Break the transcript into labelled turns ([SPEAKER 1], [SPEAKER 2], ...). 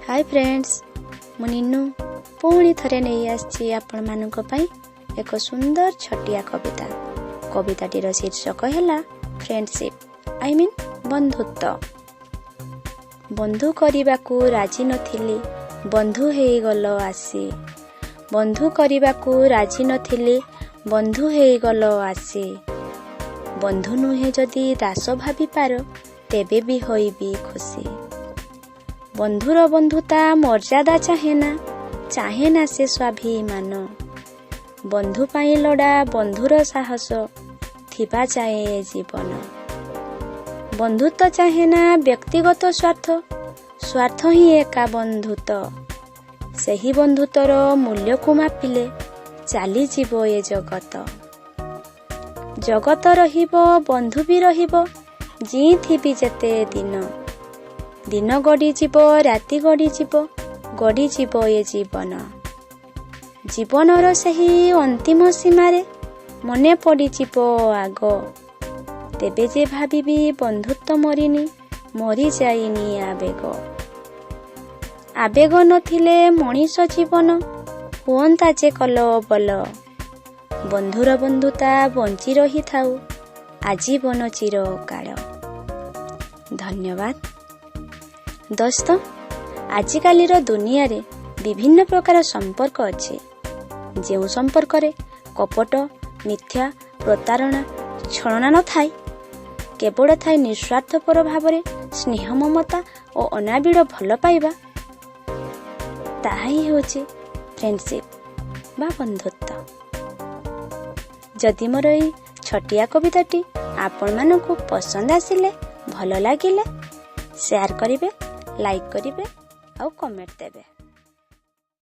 [SPEAKER 1] Hi friends, मु निन्नू पुणी थरे नहीं आसी आपण मानक पई एक सुंदर छटिया कविता। कविताटीर शीर्षक है फ्रेंडशिप आई मीन बंधुत्व। बंधु करबाकू राजी नथिली, बंधु हे गल आसी। बंधु करबाकू राजी नथिली, बंधु हे गल आसी। बंधु नुहे जदि दास भाभी पार, तेबे भी होइबी खुशी। बंधुर बंधुता मर्यादा चाहे ना से स्वाभिमान। बंधु पाई लड़ा बंधुर साहस, थिबा चाहे जीवन। बंधुत्व चाहे ना व्यक्तिगत स्वार्थ, स्वार्थ ही एका बंधुत्व। सही बंधुत्वर मूल्य को मापिले चली जीव ए जगत। जगत रहिबो बंधु भी रहिबो, जी थिबी जेते दिन। दिन गड़ी जीव राति गड़ी जीव ए जीवन। जीवनर सही अंतिम सीमारे मने पड़ी जीव आग। तेबे जे भाबिबी बंधुत्व मरिनी, मरी जाइनी आवेग। आवेग नथिले मनीष जीवन, हुअंता जे कल बल। बंधुर बंधुता बंची रही थाउ, आजीवन चिरकाल। धन्यवाद दोस्त। आजिकालीर दुनिया रे विभिन्न प्रकार संपर्क अच्छे। जो संपर्क रे कपट, मिथ्या, प्रतारणा, छलना न थाए, केवल थाए निस्वार्थपर भाव स्नेह, ममता और अनाबिड़ भल पाइबा। ताही होची फ्रेंडशिप बा बंधुत्व। जदि मोर एई छटिया कविताटी आपण मानकु पसंद आसिले, भल लागिले, शेयर करिवे, लाइक करिवे और कमेंट देवे।